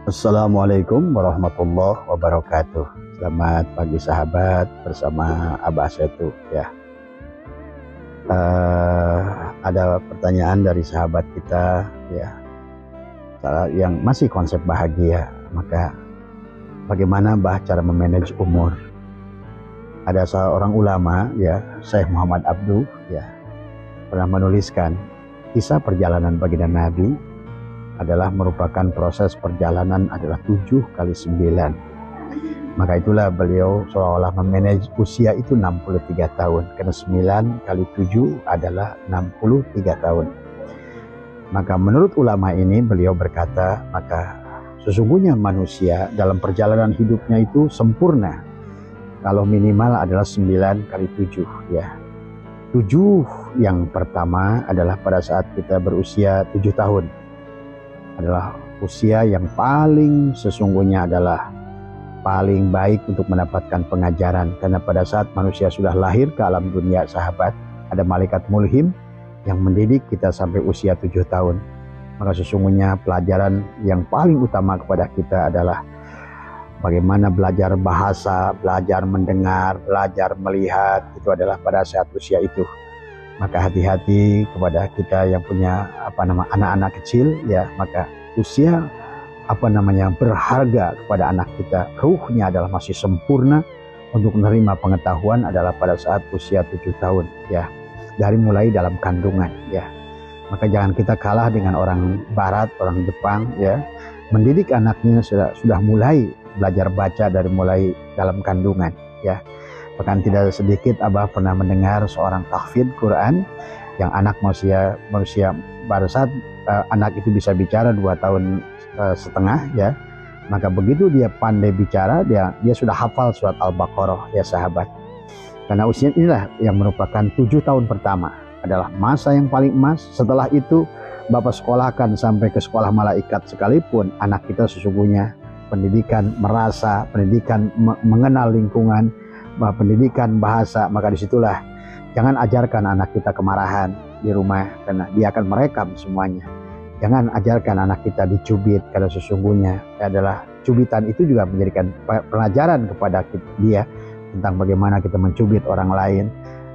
Assalamualaikum warahmatullahi wabarakatuh. Selamat pagi sahabat, bersama Abah Setu ya. Ada pertanyaan dari sahabat kita ya, yang masih konsep bahagia. Maka bagaimana Bah cara memanage umur? Ada seorang ulama ya, Syekh Muhammad Abduh ya, pernah menuliskan kisah perjalanan baginda Nabi adalah merupakan proses perjalanan adalah 7 kali 9. Maka itulah beliau seolah-olah memanage usia itu 63 tahun. Karena 9 kali 7 adalah 63 tahun. Maka menurut ulama ini beliau berkata, maka sesungguhnya manusia dalam perjalanan hidupnya itu sempurna kalau minimal adalah 9 kali 7 ya. 7 yang pertama adalah pada saat kita berusia 7 tahun. Adalah usia yang paling sesungguhnya adalah paling baik untuk mendapatkan pengajaran. Karena pada saat manusia sudah lahir ke alam dunia sahabat, ada malaikat mulhim yang mendidik kita sampai usia 7 tahun. Maka sesungguhnya pelajaran yang paling utama kepada kita adalah bagaimana belajar bahasa, belajar mendengar, belajar melihat. Itu adalah pada saat usia itu. Maka hati-hati kepada kita yang punya anak-anak kecil ya, maka usia berharga kepada anak kita. Ruhnya adalah masih sempurna untuk menerima pengetahuan adalah pada saat usia 7 tahun ya. Dari mulai dalam kandungan ya. Maka jangan kita kalah dengan orang barat, orang Jepang ya. Mendidik anaknya sudah mulai belajar baca dari mulai dalam kandungan ya. Bahkan tidak sedikit Abah pernah mendengar seorang tahfidz Quran yang anak manusia pada saat anak itu bisa bicara 2 tahun setengah ya. Maka begitu dia pandai bicara, dia sudah hafal surat Al-Baqarah ya sahabat. Karena usia inilah yang merupakan 7 tahun pertama adalah masa yang paling emas. Setelah itu Bapak sekolahkan sampai ke sekolah malaikat sekalipun, anak kita sesungguhnya pendidikan merasa, pendidikan mengenal lingkungan, pendidikan bahasa, maka disitulah jangan ajarkan anak kita kemarahan di rumah karena dia akan merekam semuanya. Jangan ajarkan anak kita dicubit karena sesungguhnya adalah cubitan itu juga menjadikan pelajaran kepada dia tentang bagaimana kita mencubit orang lain.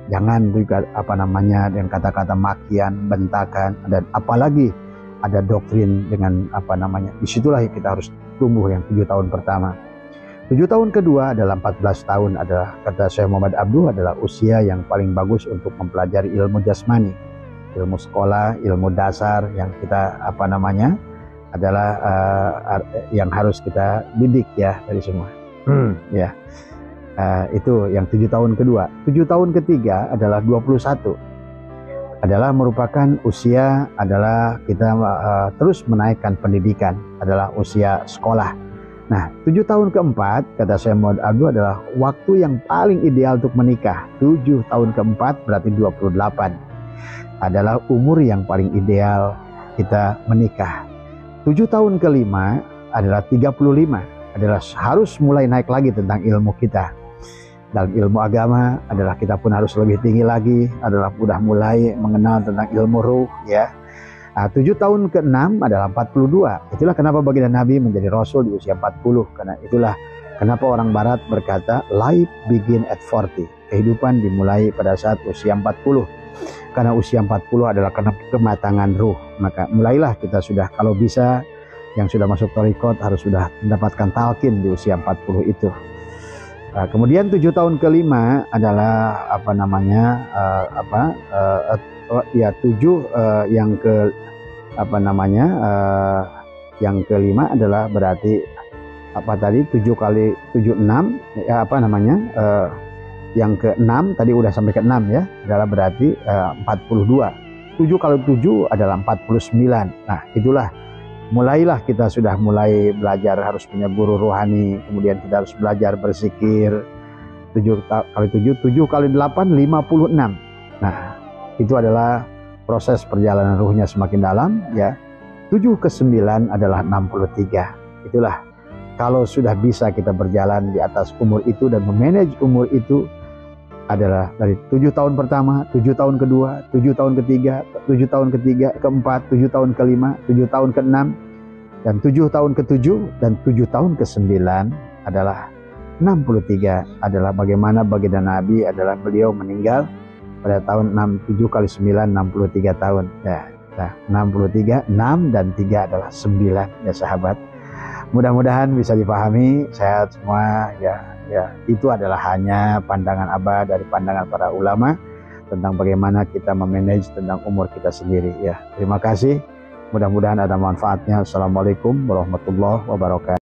Jangan juga dengan kata-kata makian, bentakan, dan apalagi ada doktrin dengan disitulah kita harus tumbuh yang 7 tahun pertama. 7 tahun kedua adalah 14 tahun adalah kata Syekh Muhammad Abduh adalah usia yang paling bagus untuk mempelajari ilmu jasmani, ilmu sekolah, ilmu dasar yang kita adalah yang harus kita didik ya dari semua. Ya. Itu yang 7 tahun kedua. 7 tahun ketiga adalah 21. Adalah merupakan usia adalah kita terus menaikkan pendidikan, adalah usia sekolah. Nah, 7 tahun keempat, kata Syekh Muhammad Abduh adalah waktu yang paling ideal untuk menikah. 7 tahun keempat berarti 28. Adalah umur yang paling ideal kita menikah. 7 tahun kelima adalah 35. Adalah harus mulai naik lagi tentang ilmu kita. Dalam ilmu agama adalah kita pun harus lebih tinggi lagi. Adalah sudah mulai mengenal tentang ilmu ruh ya. 7 tahun ke-6 adalah 42. Itulah kenapa baginda Nabi menjadi Rasul di usia 40. Karena itulah kenapa orang Barat berkata life begin at 40. Kehidupan dimulai pada saat usia 40. Karena usia 40 adalah kematangan ruh. Maka mulailah kita sudah, kalau bisa yang sudah masuk thariqat harus sudah mendapatkan talqin di usia 40 itu. Kemudian 7 tahun kelima adalah yang ke yang kelima adalah berarti 7 kali 7 6 yang ke-6 tadi udah sampai ke-6 ya, adalah berarti 42. 7 kali 7 adalah 49. Nah, itulah mulailah kita sudah mulai belajar harus punya guru rohani, kemudian kita harus belajar berzikir. 7 kali 7, 7 kali 8, 56. Nah, itu adalah proses perjalanan ruhnya semakin dalam ya. 7 ke 9 adalah 63. Itulah kalau sudah bisa kita berjalan di atas umur itu dan memanage umur itu, adalah dari 7 tahun pertama, 7 tahun kedua, 7 tahun ketiga, 7 tahun ketiga, keempat, 7 tahun kelima, 7 tahun keenam, Dan 7 tahun ke-7 dan 7 tahun ke-9 adalah 63, adalah bagaimana baginda Nabi adalah beliau meninggal pada tahun 67 kali 9, 63 tahun. Ya, nah, 63, 6 dan 3 adalah 9 ya sahabat. Mudah-mudahan bisa dipahami sehat semua ya. Ya, itu adalah hanya pandangan Abah dari pandangan para ulama tentang bagaimana kita memanage tentang umur kita sendiri ya. Terima kasih. Mudah-mudahan ada manfaatnya. Assalamualaikum warahmatullahi wabarakatuh.